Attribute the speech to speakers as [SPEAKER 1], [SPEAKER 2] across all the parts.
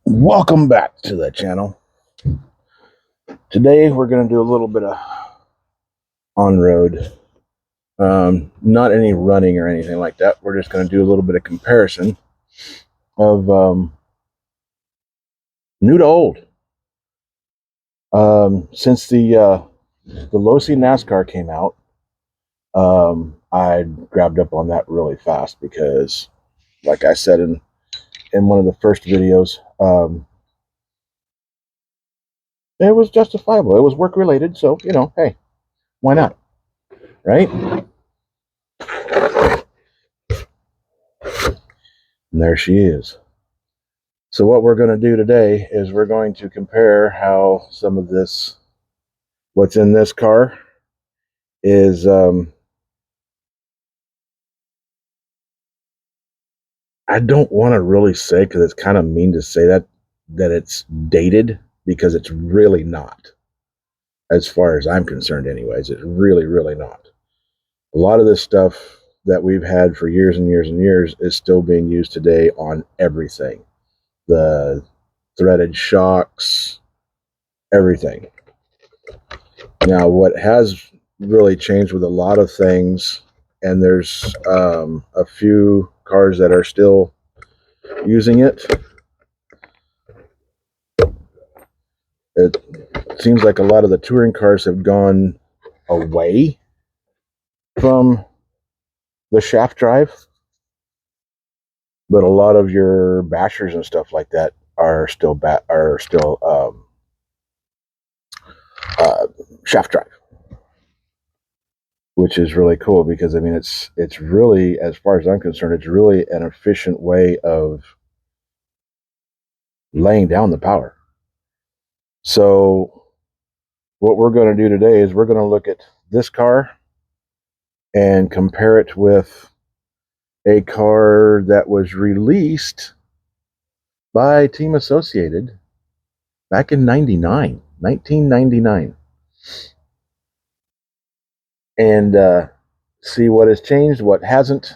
[SPEAKER 1] Welcome back to the channel. Today we're going to do a little bit of on-road. Not any running or anything like that. We're just going to do a little bit of comparison of new to old. Since the Losi NASCAR came out, I grabbed up on that really fast because, like I said in one of the first videos, it was justifiable. It was work related, so hey, why not, right? And there she is. So what we're going to do today is we're going to compare how some of this, what's in this car is, I don't want to really say, because it's kind of mean to say that it's dated, because it's really not. As far as I'm concerned anyways, it's really, really not. A lot of this stuff that we've had for years and years and years is still being used today on everything. The threaded shocks, everything. Now, what has really changed with a lot of things, and there's a few cars that are still using it. It seems like a lot of the touring cars have gone away from the shaft drive, but a lot of your bashers and stuff like that are still shaft drive, which is really cool because I mean it's really, as far as I'm concerned, it's really an efficient way of laying down the power. So what we're going to do today is we're going to look at this car and compare it with a car that was released by Team Associated back in 1999, and see what has changed, what hasn't,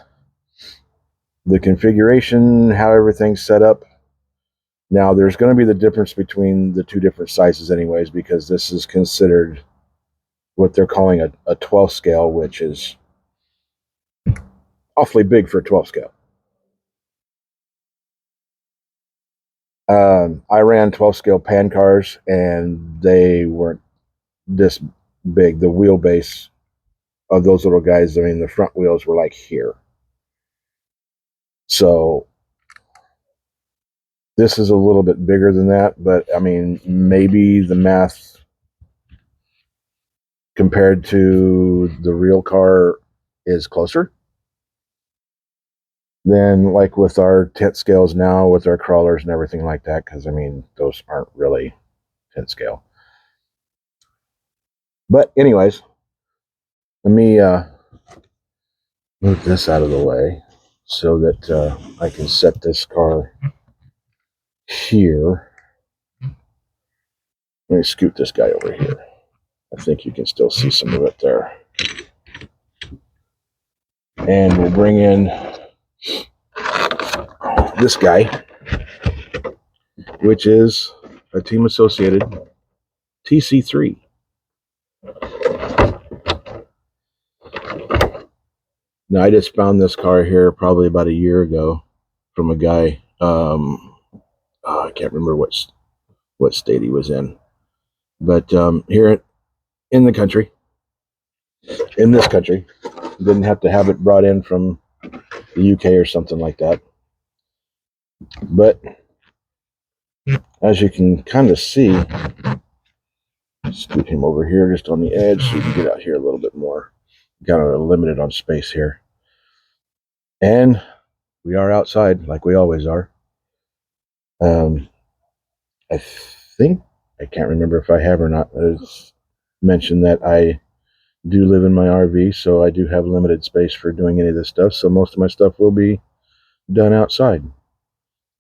[SPEAKER 1] the configuration, how everything's set up. Now, there's going to be the difference between the two different sizes anyways, because this is considered what they're calling a 12 scale, which is awfully big for a 12 scale. I ran 12 scale pan cars, and they weren't this big. The wheelbase of those little guys, I mean, the front wheels were like here. So this is a little bit bigger than that, but I mean, maybe the math compared to the real car is closer than like with our tent scales now, with our crawlers and everything like that, because I mean, those aren't really tent scale. But anyways, let me move this out of the way so that I can set this car here. Let me scoot this guy over here. I think you can still see some of it there. And we'll bring in this guy, which is a Team Associated TC3. Now, I just found this car here probably about a year ago from a guy. I can't remember what state he was in, but here in the country, in this country, didn't have to have it brought in from the UK or something like that. But as you can kind of see, scoot him over here just on the edge so you can get out here a little bit more. Kind of limited on space here. And we are outside like we always are. I think, I can't remember if I have or not, mentioned that I do live in my RV, so I do have limited space for doing any of this stuff. So most of my stuff will be done outside,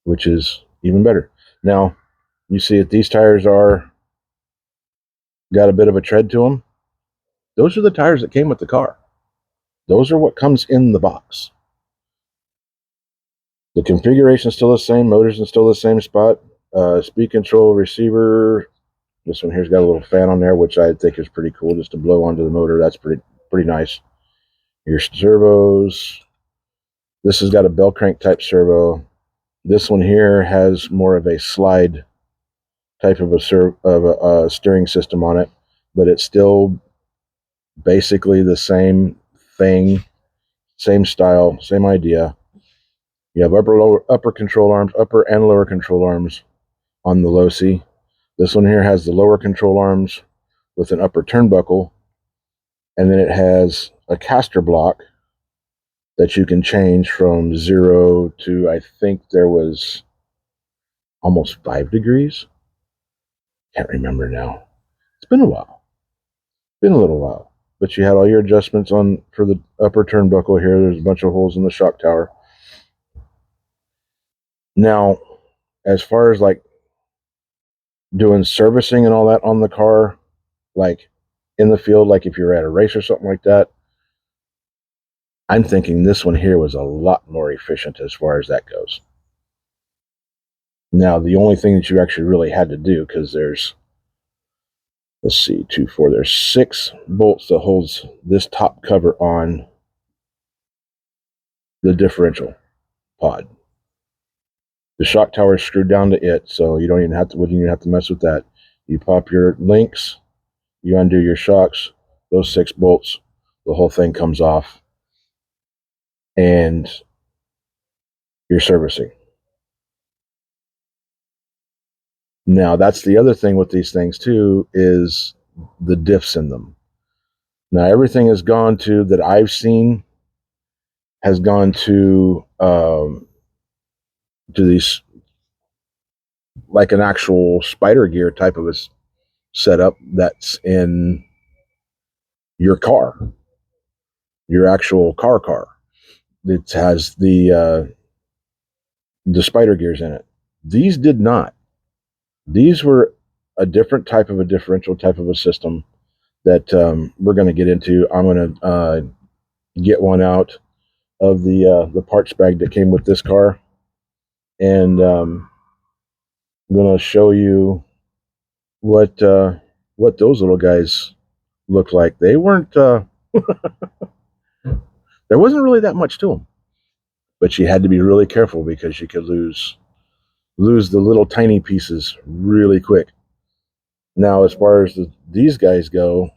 [SPEAKER 1] which is even better. Now, you see that these tires are got a bit of a tread to them. Those are the tires that came with the car. Those are what comes in the box. The configuration is still the same. Motors in still the same spot. Speed control receiver. This one here's got a little fan on there, which I think is pretty cool, just to blow onto the motor. That's pretty nice. Your servos. This has got a bell crank type servo. This one here has more of a slide type of a steering system on it, but it's still basically the same thing, same style, same idea. You have upper control arms, upper and lower control arms on the low-C. This one here has the lower control arms with an upper turnbuckle, and then it has a caster block that you can change from 0 to, I think there was almost 5 degrees. Can't remember now. It's been a while. Been a little while. But you had all your adjustments on for the upper turnbuckle here. There's a bunch of holes in the shock tower. Now, as far as like doing servicing and all that on the car, like in the field, like if you're at a race or something like that, I'm thinking this one here was a lot more efficient as far as that goes. Now, the only thing that you actually really had to do, because there's, let's see, 2, 4, there's 6 bolts that holds this top cover on the differential pod. The shock tower is screwed down to it, so you wouldn't even have to mess with that. You pop your links, you undo your shocks, those 6 bolts, the whole thing comes off, and you're servicing. Now, that's the other thing with these things too, is the diffs in them. Now, everything has gone to, that I've seen, has gone to these, like an actual spider gear type of a setup that's in your car, your actual car. It has the spider gears in it. These did not. These were a different type of a differential type of a system that we're going to get into. I'm going to get one out of the parts bag that came with this car, and I'm going to show you what those little guys look like. They weren't. There wasn't really that much to them, but you had to be really careful because you could lose the little tiny pieces really quick. Now, as far as these guys go,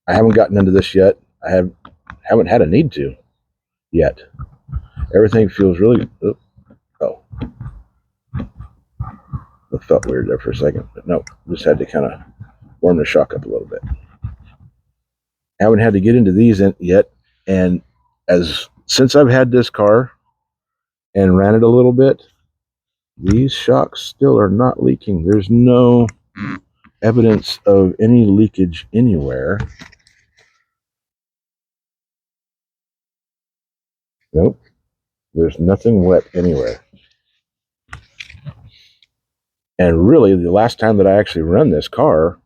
[SPEAKER 1] I haven't gotten into this yet. I haven't had a need to yet. Everything feels really. Oh, it felt weird there for a second, but no, just had to kind of warm the shock up a little bit. Haven't had to get into these yet, and since I've had this car and ran it a little bit, these shocks still are not leaking. There's no evidence of any leakage anywhere. Nope. There's nothing wet anywhere. And really, the last time that I actually run this car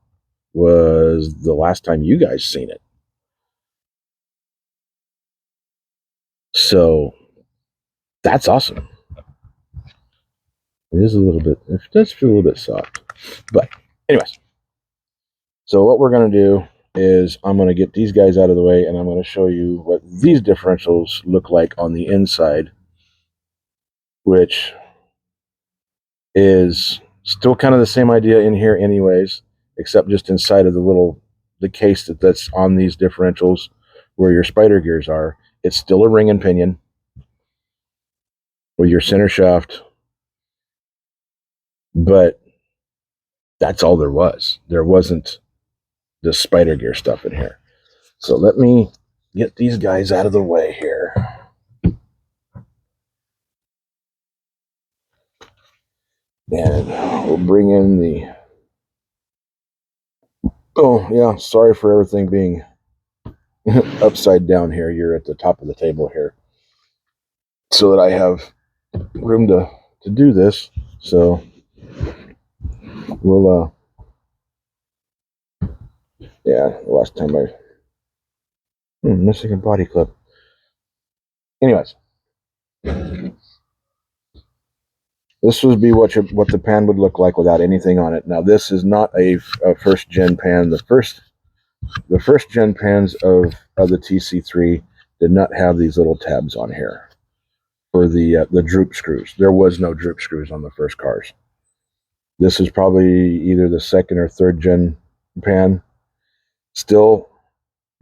[SPEAKER 1] was the last time you guys seen it. So that's awesome. It is a little bit, it does feel a little bit soft. But anyways, so what we're going to do is I'm going to get these guys out of the way, and I'm going to show you what these differentials look like on the inside, which is still kind of the same idea in here anyways, except just inside of the case that's on these differentials where your spider gears are. It's still a ring and pinion with your center shaft, but that's all there was. There wasn't the spider gear stuff in here. So let me get these guys out of the way here. And we'll bring in the... Oh, yeah, sorry for everything being upside down here. You're at the top of the table here, so that I have room to do this. So we'll yeah, last time missing a body clip. Anyways, This would be what the pan would look like without anything on it. Now, this is not a first gen pan. The first gen pans of the TC3 did not have these little tabs on here for the droop screws. There was no droop screws on the first cars. This is probably either the second or third gen pan. Still,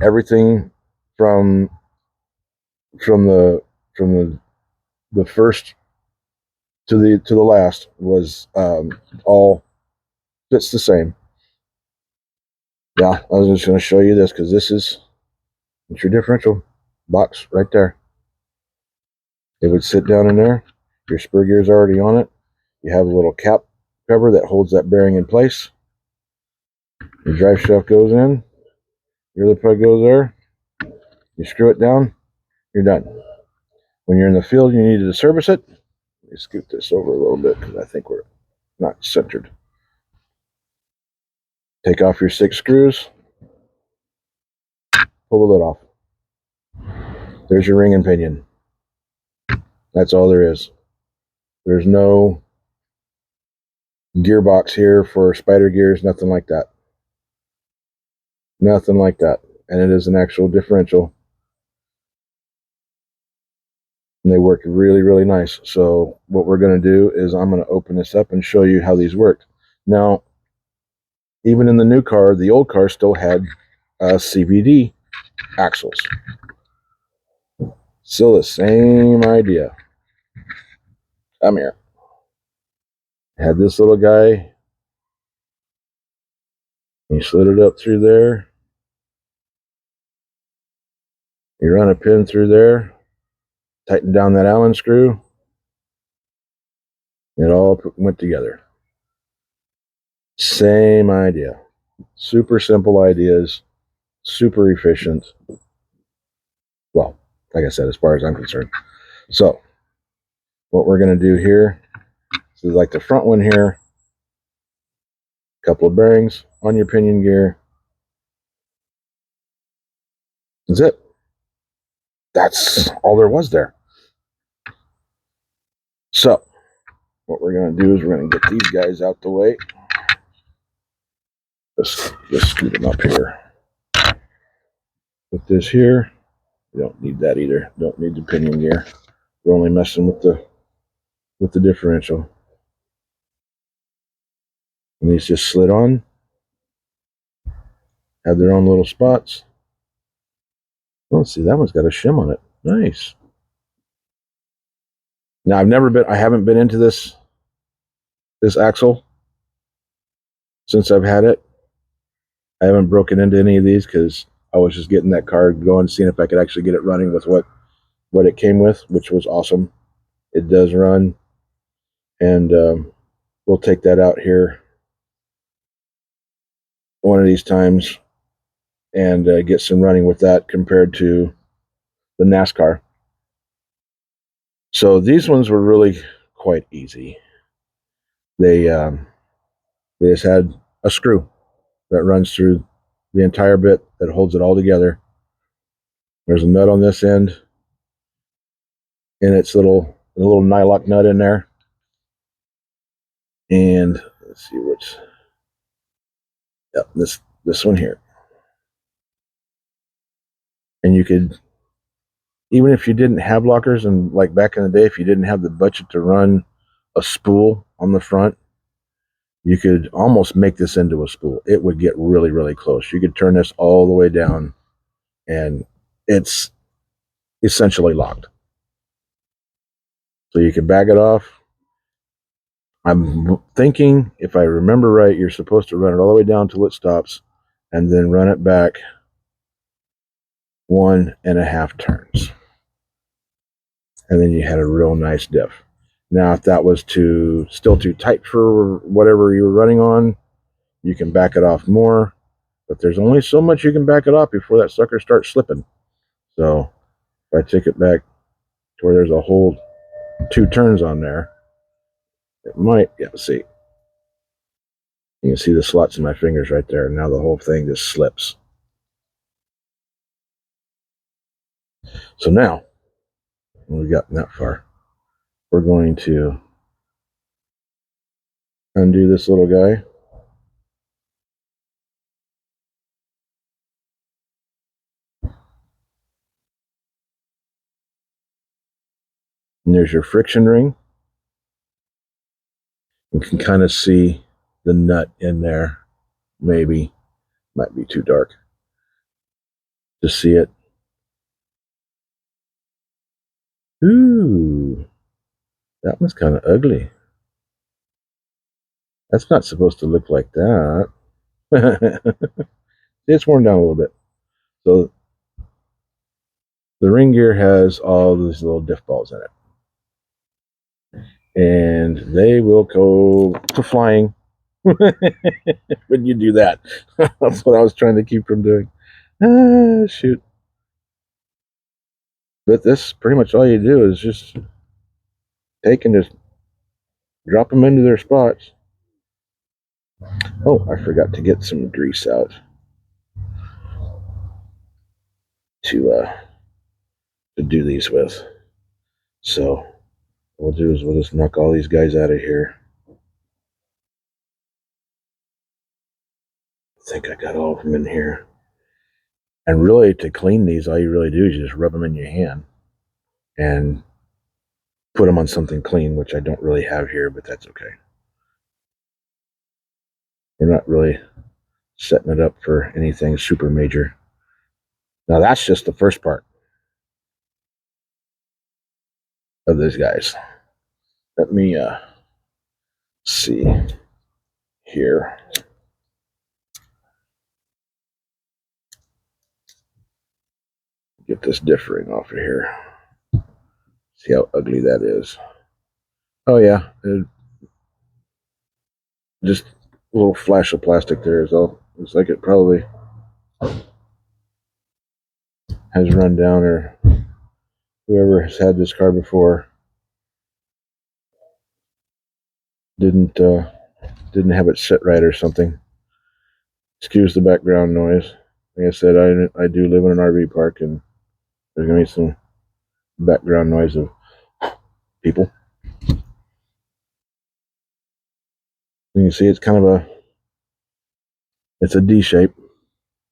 [SPEAKER 1] everything from the first to the last was all fits the same. Yeah, I was just going to show you this because it's your differential box right there. It would sit down in there. Your spur gear is already on it. You have a little cap cover that holds that bearing in place. Your drive shaft goes in. Your other plug goes there. You screw it down. You're done. When you're in the field, you need to service it. Let me scoot this over a little bit because I think we're not centered. Take off your 6 screws. Pull the lid off. There's your ring and pinion. That's all there is. There's no gearbox here for spider gears, nothing like that. Nothing like that. And it is an actual differential. And they work really, really nice. So what we're going to do is I'm going to open this up and show you how these work. Now, even in the new car, the old car still had CVD axles. Still the same idea. Come here. Had this little guy. You slid it up through there. You run a pin through there. Tighten down that Allen screw. It all went together. Same idea. Super simple ideas. Super efficient. Well, like I said, as far as I'm concerned. So, what we're going to do here is like the front one here. A couple of bearings on your pinion gear. That's it. That's all there was there. So, what we're going to do is we're going to get these guys out the way. Just scoot them up here. Put this here. We don't need that either. Don't need the pinion gear. We're only messing with the differential. And these just slid on. Have their own little spots. Oh, see, that one's got a shim on it. Nice. Now I haven't been into this axle since I've had it. I haven't broken into any of these because I was just getting that car going, seeing if I could actually get it running with what it came with, which was awesome. It does run, and we'll take that out here one of these times and get some running with that compared to the NASCAR. So these ones were really quite easy. They just had a screw that runs through the entire bit that holds it all together. There's a nut on this end, and it's a little nylock nut in there. And let's see which. Yep, this one here. And you could, even if you didn't have lockers, and like back in the day, if you didn't have the budget to run a spool on the front, you could almost make this into a spool. It would get really, really close. You could turn this all the way down, and it's essentially locked. So you can back it off. I'm thinking, if I remember right, you're supposed to run it all the way down till it stops, and then run it back 1.5 turns. And then you had a real nice diff. Now, if that was still too tight for whatever you were running on, you can back it off more. But there's only so much you can back it off before that sucker starts slipping. So if I take it back to where there's a whole 2 turns on there, it might, see. You can see the slots in my fingers right there. Now the whole thing just slips. So now, when we've gotten that far, we're going to Undo this little guy. And there's your friction ring. You can kind of see the nut in there. Maybe. Might be too dark to see it. Ooh, that one's kind of ugly. That's not supposed to look like that. It's worn down a little bit. So the ring gear has all these little diff balls in it. And they will go to flying when you do that. That's what I was trying to keep from doing. Ah, shoot. But this, pretty much all you do is just take and just drop them into their spots. Oh, I forgot to get some grease out to do these with. So what we'll do is we'll just knock all these guys out of here. I think I got all of them in here. And really, to clean these, all you really do is you just rub them in your hand and put them on something clean, which I don't really have here, but that's okay. We're not really setting it up for anything super major. Now, that's just the first part of these guys. Let me see here. Get this diff ring off of here. See how ugly that is. Oh yeah, just a little flash of plastic there is all. Looks like it probably has run down, or whoever has had this car before didn't have it set right or something. Excuse the background noise. Like I said, I do live in an RV park, and there's gonna be some background noise of people. You can see it's kind of it's a D shape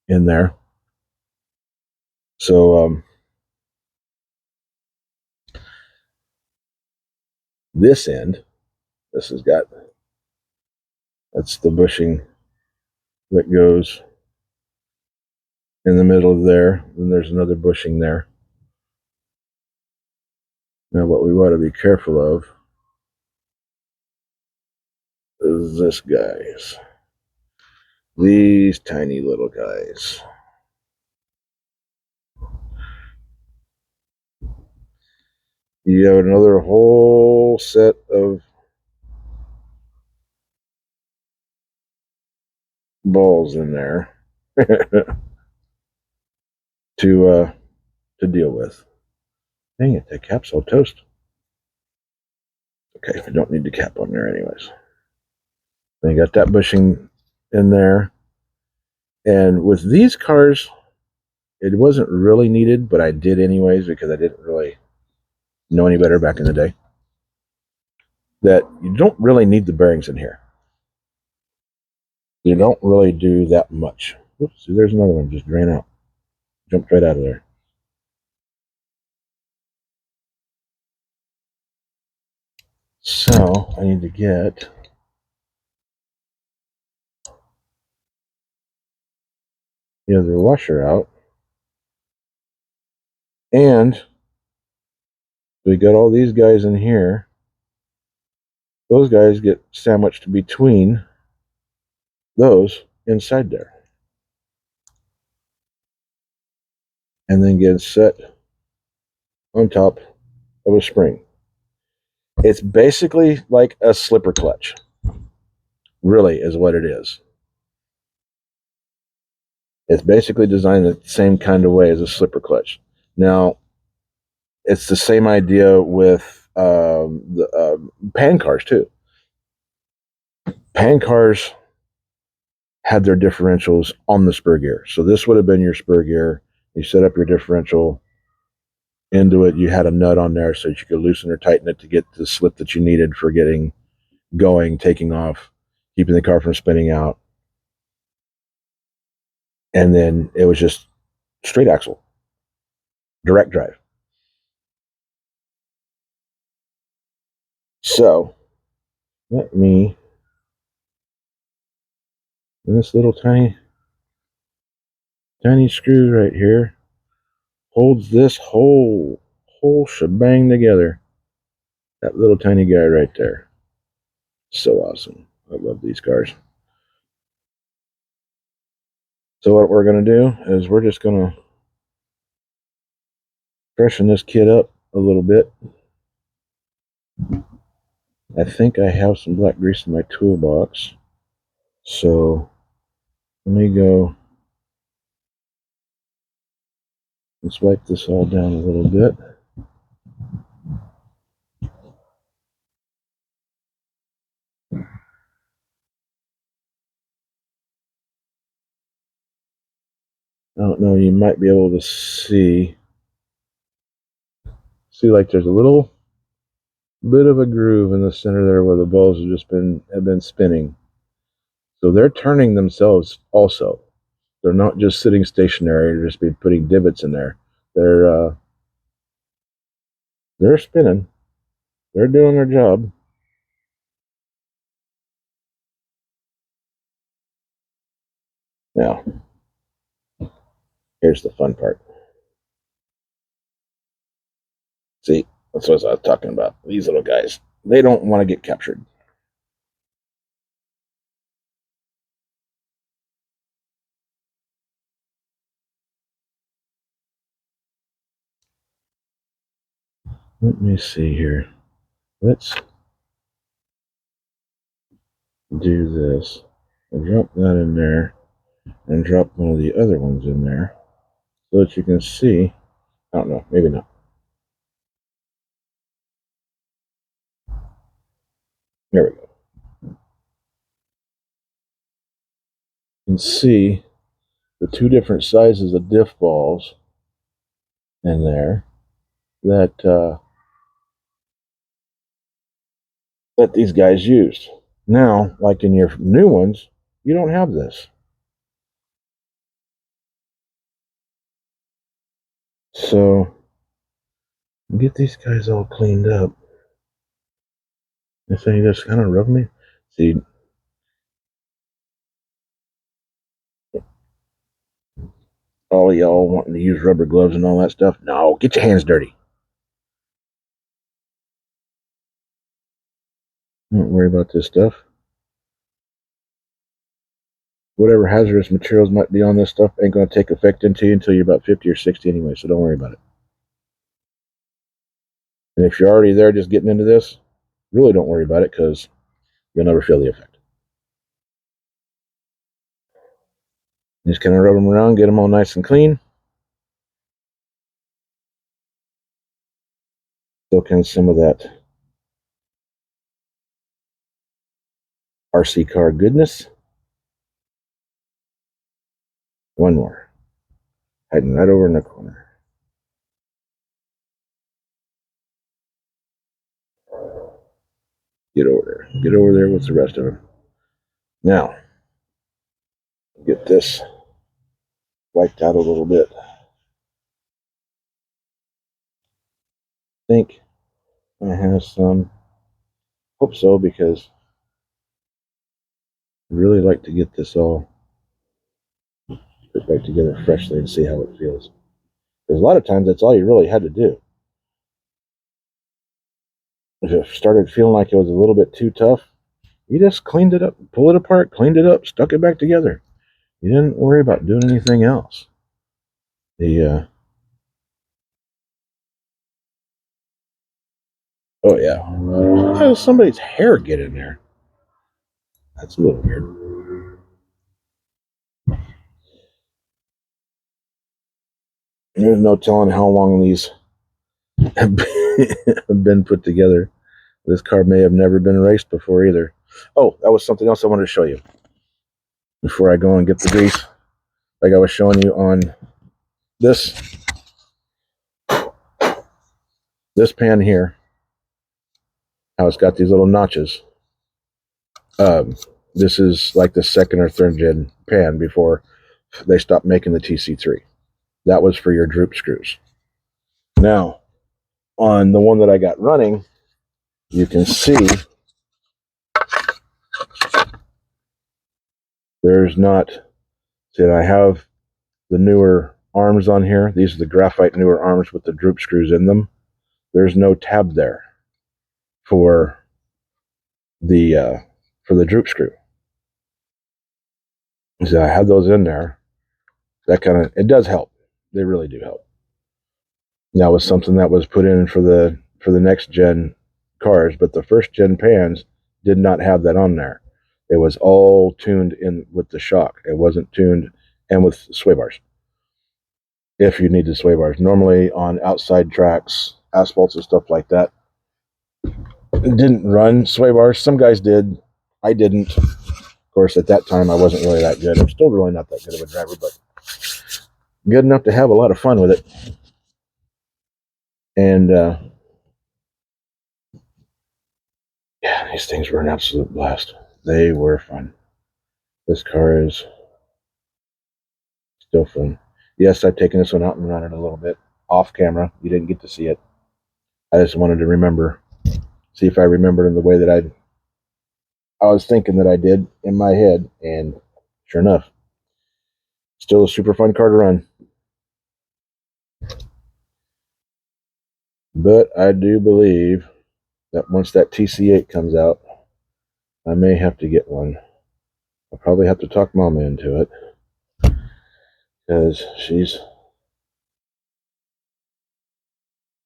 [SPEAKER 1] in there. So this end, this has got, that's the bushing that goes in the middle of there. Then there's another bushing there. Now what we want to be careful of is this guys. These tiny little guys. You have another whole set of balls in there to deal with. Dang it, that cap's all toast. Okay, we don't need the cap on there anyways. Then you got that bushing in there. And with these cars, it wasn't really needed, but I did anyways because I didn't really know any better back in the day. That you don't really need the bearings in here. You don't really do that much. Oops, see, there's another one just ran out. Jumped right out of there. So I need to get the other washer out. And we got all these guys in here. Those guys get sandwiched between those inside there. And then get set on top of a spring. It's basically like a slipper clutch. Really is what it is. It's basically designed the same kind of way as a slipper clutch. Now, it's the same idea with the pan cars too. Pan cars had their differentials on the spur gear. So this would have been your spur gear. You set up your differential into it. You had a nut on there so that you could loosen or tighten it to get the slip that you needed for getting going, taking off. keeping the car from spinning out. And then it was just straight axle, direct drive. So let me, this little tiny screw right here holds this whole shebang together. That little tiny guy right there. So awesome. I love these cars. So what we're going to do is we're just going to freshen this kit up a little bit. I think I have some black grease in my toolbox. So let me go and wipe this all down a little bit. I don't know, you might be able to see like there's a little bit of a groove in the center there where the balls have been spinning. So they're turning themselves also. They're not just sitting stationary or just be putting divots in there. They're spinning. They're doing their job. Now, here's the fun part. See, that's what I was talking about. These little guys, they don't want to get captured. Let me see here. Let's do this. I'll drop that in there and drop one of the other ones in there so that you can see. I don't know, maybe not. There we go. You can see the two different sizes of diff balls in there that that these guys used. Now, like in your new ones, you don't have this. So get these guys all cleaned up. And so you just kind of rub me. See, all y'all wanting to use rubber gloves and all that stuff. No, get your hands dirty. Don't worry about this stuff. Whatever hazardous materials might be on this stuff ain't going to take effect into you until you're about 50 or 60 anyway, so don't worry about it. And if you're already there just getting into this, really don't worry about it because you'll never feel the effect. Just kind of rub them around, get them all nice and clean. Soak in some of that RC car goodness. One more. Hiding right over in the corner. Get over there. Get over there with the rest of them. Now, get this wiped out a little bit. I think I have some. Hope so, because I'd really like to get this all put back together freshly and see how it feels. Because a lot of times that's all you really had to do. If it started feeling like it was a little bit too tough, you just cleaned it up, pulled it apart, cleaned it up, stuck it back together. You didn't worry about doing anything else. Oh yeah. How does somebody's hair get in there? That's a little weird. There's no telling how long these have been put together. This car may have never been raced before either. Oh, that was something else I wanted to show you before I go and get the grease. Like I was showing you on this pan here, how it's got these little notches. This is like the second or third gen pan before they stopped making the TC3. That was for your droop screws. Now, on the one that I got running, you can see there's not, see, I have the newer arms on here. These are the graphite newer arms with the droop screws in them. There's no tab there for the droop screw. So I have those in there. That kind of, it does help. They really do help. That was something that was put in for the next gen cars, but the first gen pans did not have that on there. It was all tuned in with the shock. It wasn't tuned and with sway bars. If you needed sway bars, normally on outside tracks, asphalts and stuff like that, it didn't run sway bars. Some guys did. I didn't. Of course, at that time, I wasn't really that good. I'm still really not that good of a driver, but good enough to have a lot of fun with it. And yeah, these things were an absolute blast. They were fun. This car is still fun. Yes, I've taken this one out and run it a little bit off camera. You didn't get to see it. I just wanted to remember, see if I remembered in the way that I was thinking that I did in my head, and sure enough, still a super fun car to run. But I do believe that once that TC8 comes out, I may have to get one. I'll probably have to talk Mama into it, because she's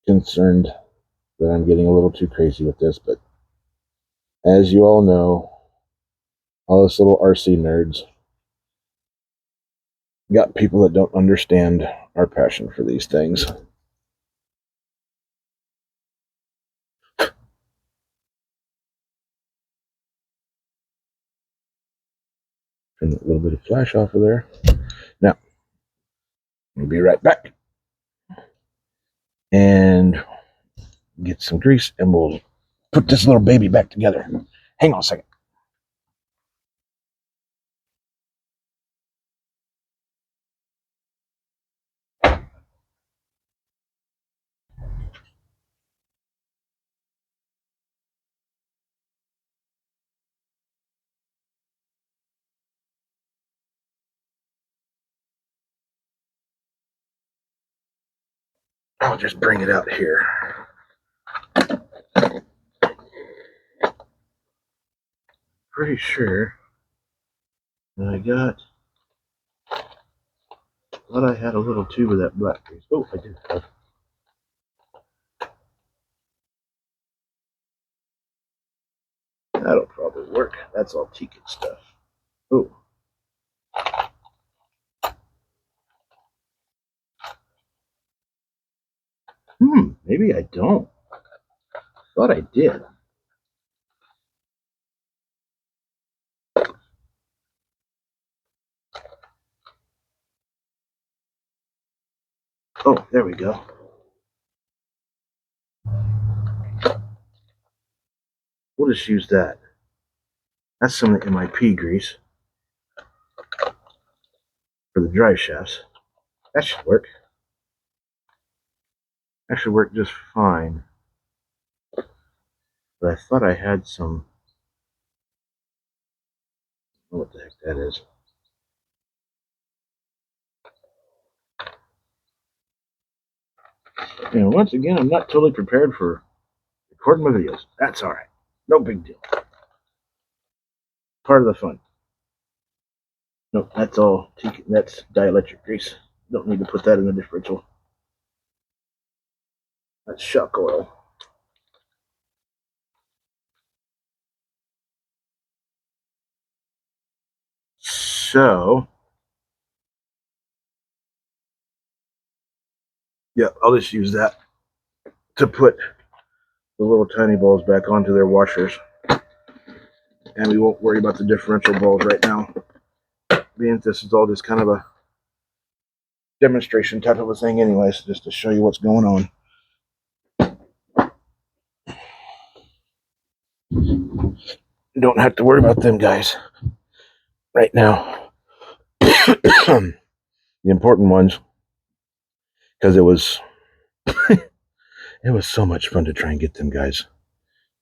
[SPEAKER 1] concerned that I'm getting a little too crazy with this. But as you all know, all us little RC nerds got people that don't understand our passion for these things. Turn that little bit of flash off of there. Now, we'll be right back and get some grease, and we'll put this little baby back together. Hang on a second. I'll just bring it out here. Pretty sure that I thought I had a little tube of that black grease. Oh, I do. That'll probably work. That's all Ticket stuff. Oh. Maybe I don't. Thought I did. Oh, there we go. We'll just use that. That's some MIP grease for the drive shafts. That should work. That should work just fine. But I thought I had some. I don't know what the heck that is. And once again, I'm not totally prepared for recording my videos. That's all right. No big deal. Part of the fun. Nope, that's all. That's dielectric grease. Don't need to put that in the differential. That's shock oil. So, yeah, I'll just use that to put the little tiny balls back onto their washers. And we won't worry about the differential balls right now, being this is all just kind of a demonstration type of a thing anyways, just to show you what's going on. don't have to worry about them guys right now. The important ones, because it was so much fun to try and get them guys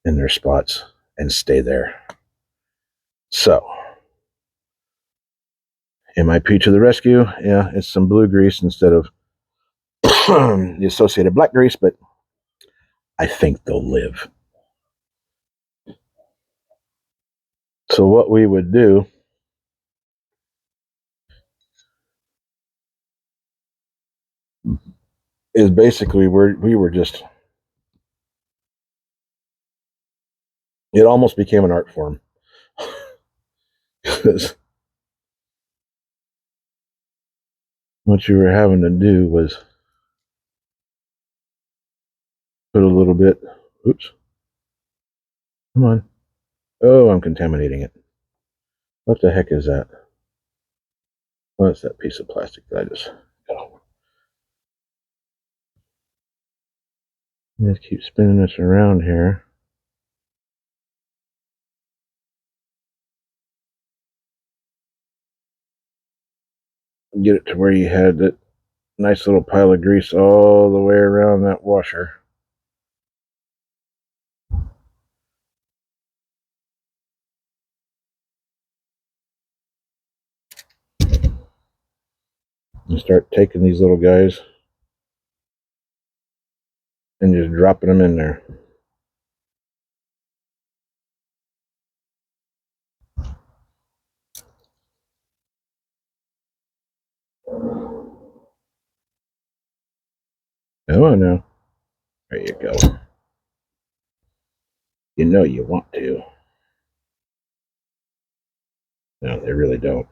[SPEAKER 1] in their spots and stay there. So, MIP to the rescue. Yeah, it's some blue grease instead of the associated black grease, but I think they'll live. So what we would do is basically we were just, it almost became an art form. Because what you were having to do was put a little bit, oops, come on. Oh, I'm contaminating it. What the heck is that? What's that piece of plastic that I just Just keep spinning this around here. Get it to where you had that nice little pile of grease all the way around that washer. And start taking these little guys and just dropping them in there. Come on now. There you go. You know you want to. No, they really don't.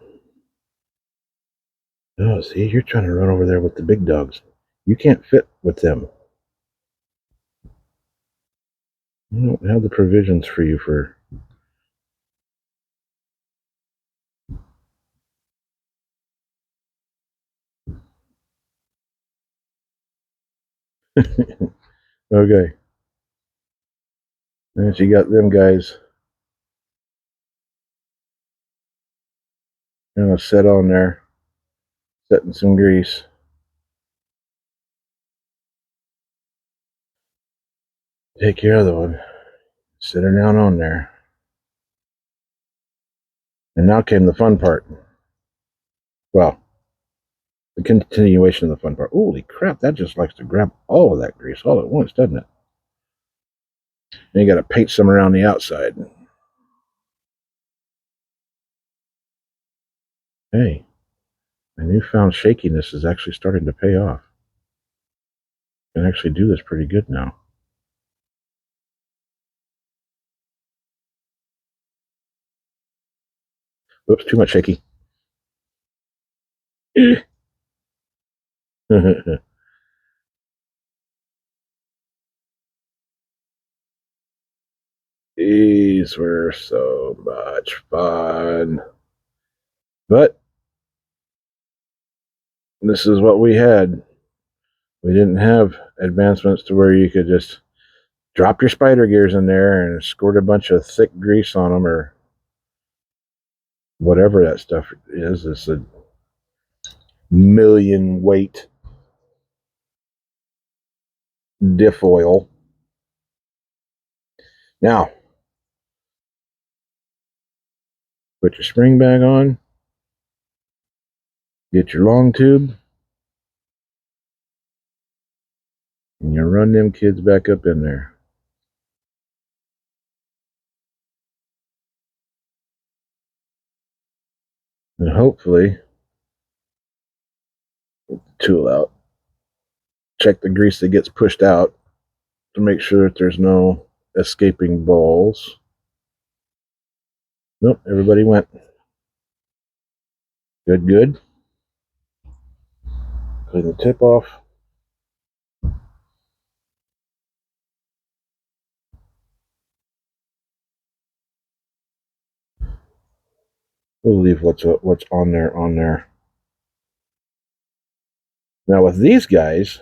[SPEAKER 1] Oh, see, you're trying to run over there with the big dogs. You can't fit with them. You don't have the provisions for you for... Okay. And you got them guys kind of set on there, setting some grease. Take care of the one. Sit her down on there. And now came the fun part. Well, the continuation of the fun part. Holy crap, that just likes to grab all of that grease all at once, doesn't it? And you got to paint some around the outside. Hey, my newfound shakiness is actually starting to pay off. I can actually do this pretty good now. Whoops, too much shaky. These were so much fun. But this is what we had. We didn't have advancements to where you could just drop your spider gears in there and squirt a bunch of thick grease on them or whatever that stuff is. It's a million weight diff oil. Now, put your spring bag on, get your long tube, and you run them kids back up in there. And hopefully, get the tool out, check the grease that gets pushed out to make sure that there's no escaping balls. Nope, everybody went. Good, good. Clean the tip off. We'll leave what's on there on there. Now with these guys,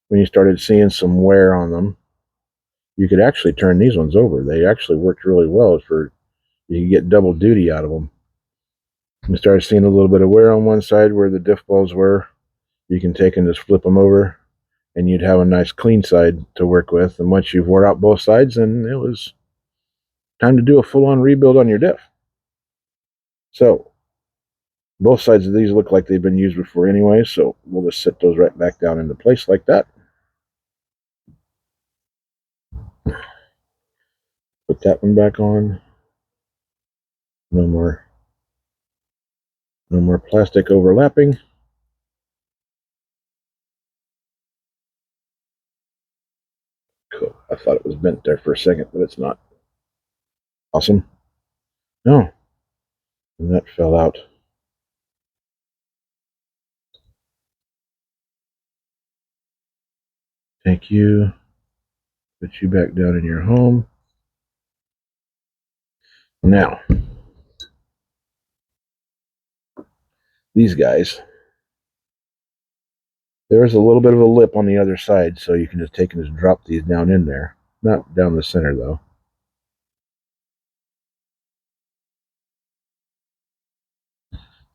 [SPEAKER 1] when you started seeing some wear on them, you could actually turn these ones over. They actually worked really well for You can get double duty out of them. You start seeing a little bit of wear on one side where the diff balls were. You can take and just flip them over, and you'd have a nice clean side to work with. And once you've wore out both sides, then it was time to do a full-on rebuild on your diff. So both sides of these look like they've been used before anyway, so we'll just set those right back down into place like that. Put that one back on. No more plastic overlapping. Cool. I thought it was bent there for a second, but it's not. Awesome. No. And that fell out. Thank you. Put you back down in your home. Now, these guys, there is a little bit of a lip on the other side, so you can just take and just drop these down in there. Not down the center, though.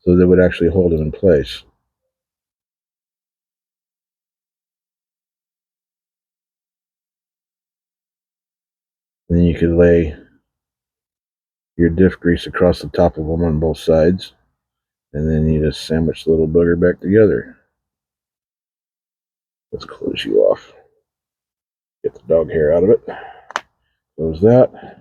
[SPEAKER 1] So they would actually hold them in place. And then you could lay your diff grease across the top of them on both sides, and then you just sandwich the little booger back together. Let's close you off. Get the dog hair out of it. Close that.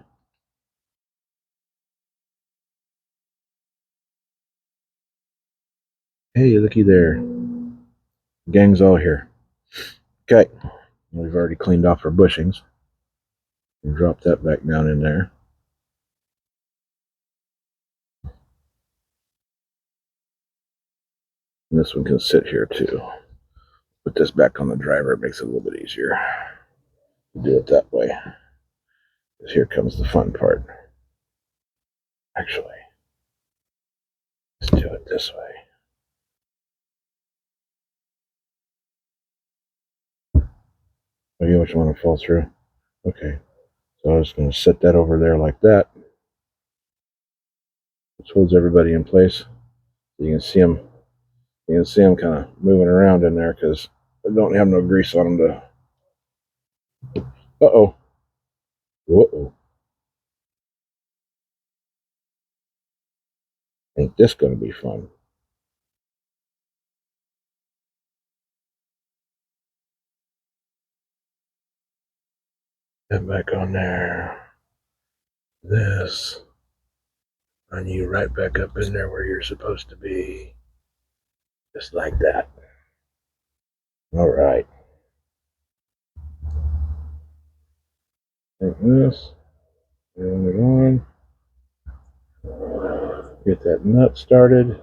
[SPEAKER 1] Hey, looky there. Gang's all here. Okay. We've already cleaned off our bushings. And drop that back down in there. And this one can sit here too. Put this back on the driver. It makes it a little bit easier to do it that way. Because here comes the fun part. Actually, let's do it this way. Oh, you just want to fall through? Okay. So I was going to set that over there like that. Which holds everybody in place. You can see them. You can see them kind of moving around in there because I don't have no grease on them to. Uh-oh. Uh-oh. Ain't this going to be fun? Get back on there. This. And you right back up in there where you're supposed to be. Just like that. All right. Take this. Turn it on. Get that nut started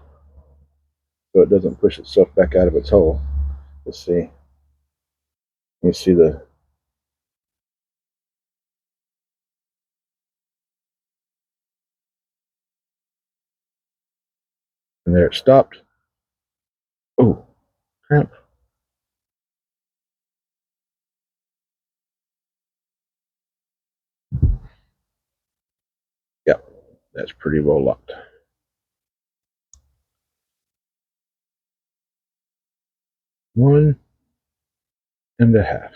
[SPEAKER 1] so it doesn't push itself back out of its hole. Let's see. You see the. And there it stopped. Oh, crap. Yep, that's pretty well locked. 1.5.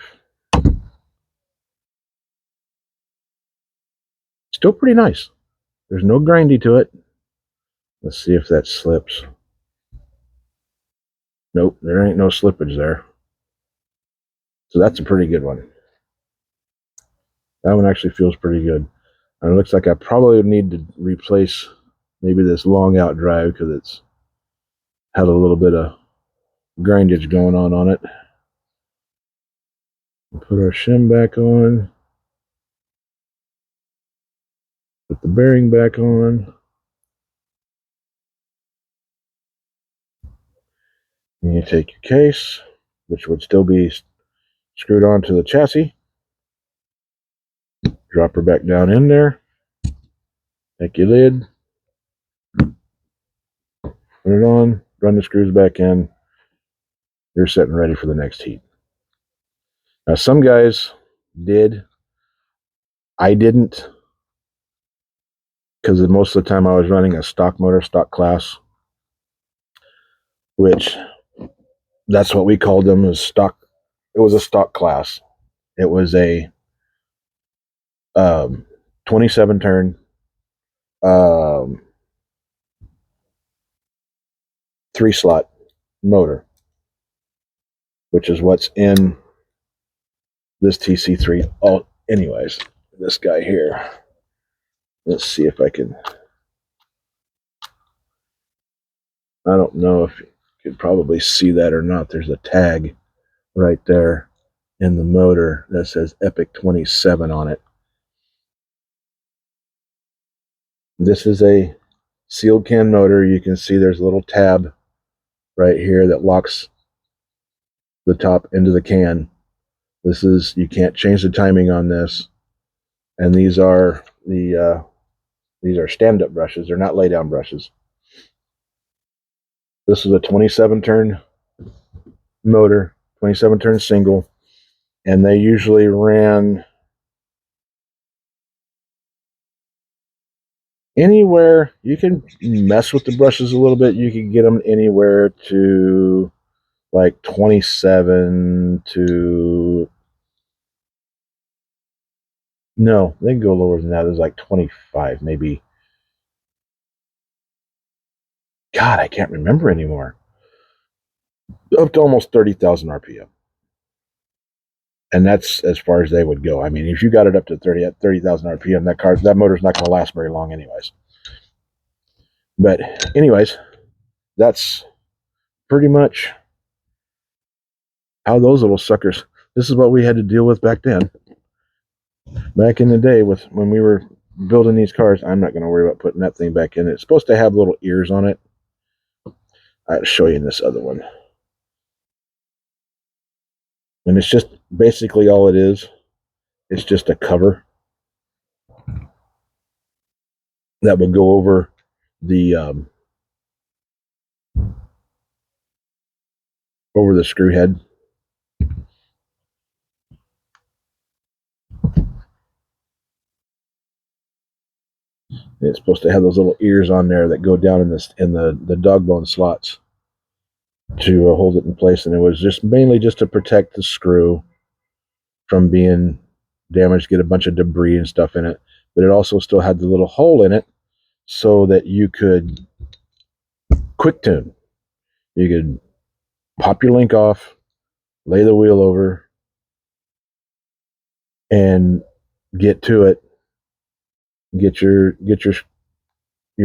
[SPEAKER 1] Still pretty nice. There's no grindy to it. Let's see if that slips. Nope, there ain't no slippage there. So that's a pretty good one. That one actually feels pretty good. And it looks like I probably need to replace maybe this long out drive because it's had a little bit of grindage going on it. Put our shim back on. Put the bearing back on. And you take your case, which would still be screwed onto the chassis. Drop her back down in there. Take your lid. Put it on. Run the screws back in. You're set and ready for the next heat. Now, some guys did. I didn't. because most of the time I was running a stock motor, stock class, which that's what we called them, is stock. It was a stock class. It was a 27 turn, um, 3-slot motor, which is what's in this TC3. Oh, anyways, this guy here. Let's see if I can. I don't know if you could probably see that or not. There's a tag right there in the motor that says Epic 27 on it. This is a sealed can motor. You can see there's a little tab right here that locks the top into the can. This is, you can't change the timing on this. And these are stand-up brushes. They're not lay-down brushes. This is a 27 turn motor, 27 turn single, and they usually ran anywhere. You can mess with the brushes a little bit. You can get them anywhere to like 27 to, no, they can go lower than that. There's like 25, maybe. God, I can't remember anymore. Up to almost 30,000 RPM. And that's as far as they would go. I mean, if you got it up to 30,000 RPM, that motor's not going to last very long anyways. But anyways, that's pretty much how those little suckers, this is what we had to deal with back then. Back in the day with when we were building these cars. I'm not going to worry about putting that thing back in. It's supposed to have little ears on it. I'll show you in this other one. And it's just basically all it is. It's just a cover that would go over the screw head. It's supposed to have those little ears on there that go down in the dog bone slots to hold it in place. And it was just mainly just to protect the screw from being damaged, get a bunch of debris and stuff in it. But it also still had the little hole in it so that you could quick tune. You could pop your link off, lay the wheel over, and get to it. Get your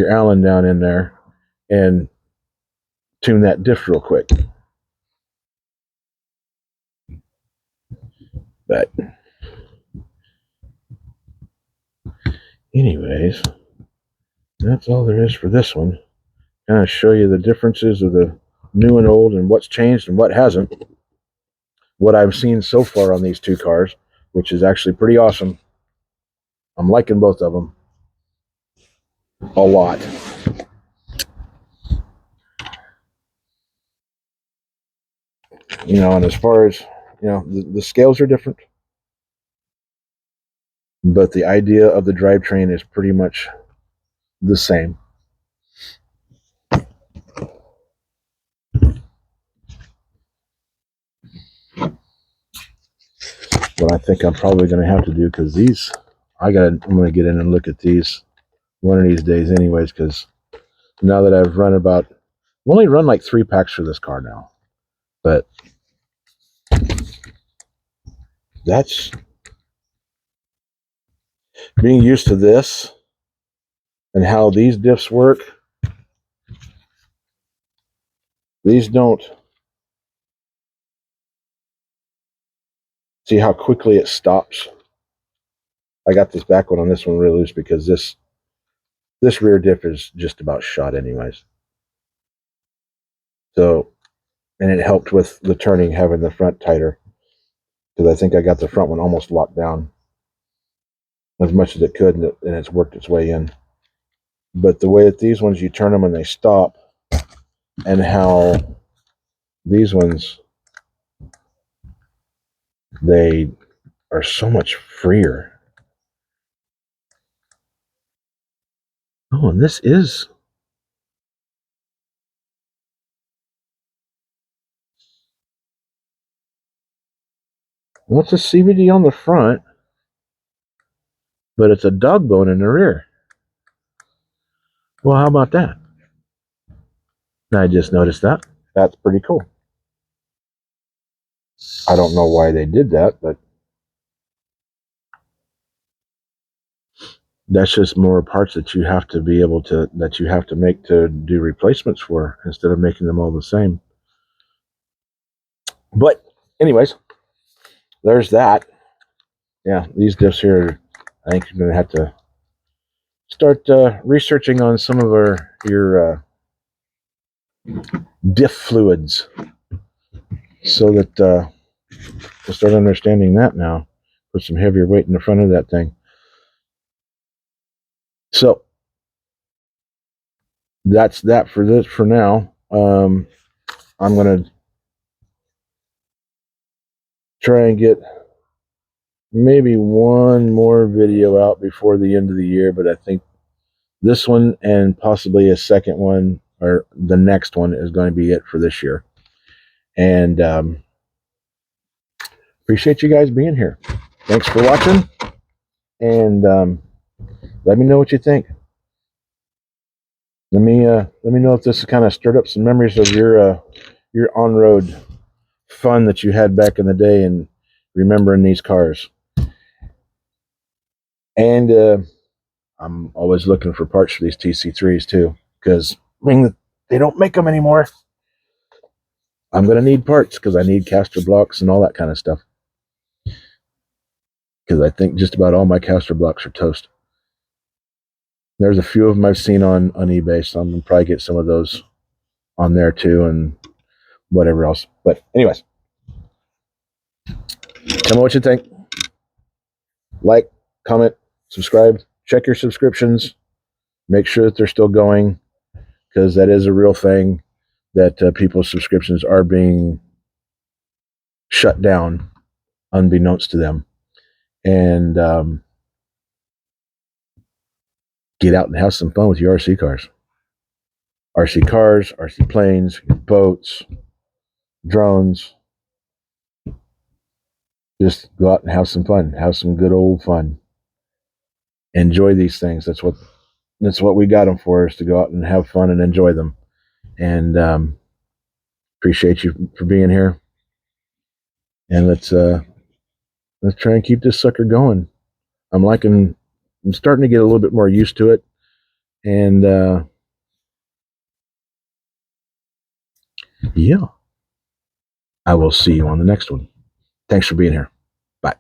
[SPEAKER 1] Allen down in there and tune that diff real quick. But anyways, that's all there is for this one. Kind of show you the differences of the new and old and what's changed and what hasn't. What I've seen so far on these two cars, which is actually pretty awesome. I'm liking both of them a lot. And as far as, the scales are different, but the idea of the drivetrain is pretty much the same. What I think I'm probably going to have to do, because these, I'm going to get in and look at these one of these days anyways, because now that I've only run like 3 packs for this car now. But that's being used to this and how these diffs work. These don't. See how quickly it stops? I got this back one on this one really loose because this rear diff is just about shot anyways. So, and it helped with the turning, having the front tighter, because I think I got the front one almost locked down as much as it could, and it's worked its way in. But the way that these ones, you turn them and they stop, and how these ones, they are so much freer. Oh, and this is... Well, it's a CVD on the front, but it's a dog bone in the rear. Well, how about that? I just noticed that. That's pretty cool. I don't know why they did that, but that's just more parts that you have to be able to, that you have to make to do replacements for, instead of making them all the same. But anyways, there's that. Yeah, these diffs here, I think you're going to have to start researching on some of your diff fluids, so that we'll start understanding that now. Put some heavier weight in the front of that thing. So that's that for this for now. I'm going to try and get maybe one more video out before the end of the year, but I think this one and possibly a second one, or the next one, is going to be it for this year. And appreciate you guys being here. Thanks for watching, and let me know what you think. Let me know if this kind of stirred up some memories of your on-road fun that you had back in the day, and remembering these cars. And I'm always looking for parts for these TC3s too, because they don't make them anymore. I'm going to need parts, because I need caster blocks and all that kind of stuff, because I think just about all my caster blocks are toast. There's a few of them I've seen on eBay, so I'm going to probably get some of those on there too, and whatever else. But anyways, tell me what you think. Like, comment, subscribe, check your subscriptions, make sure that they're still going, because that is a real thing, that people's subscriptions are being shut down unbeknownst to them. And get out and have some fun with your RC cars. RC cars, RC planes, boats, drones. Just go out and have some fun. Have some good old fun. Enjoy these things. That's what we got them for, is to go out and have fun and enjoy them. And appreciate you for being here. And let's try and keep this sucker going. I'm starting to get a little bit more used to it. And yeah, I will see you on the next one. Thanks for being here. Bye.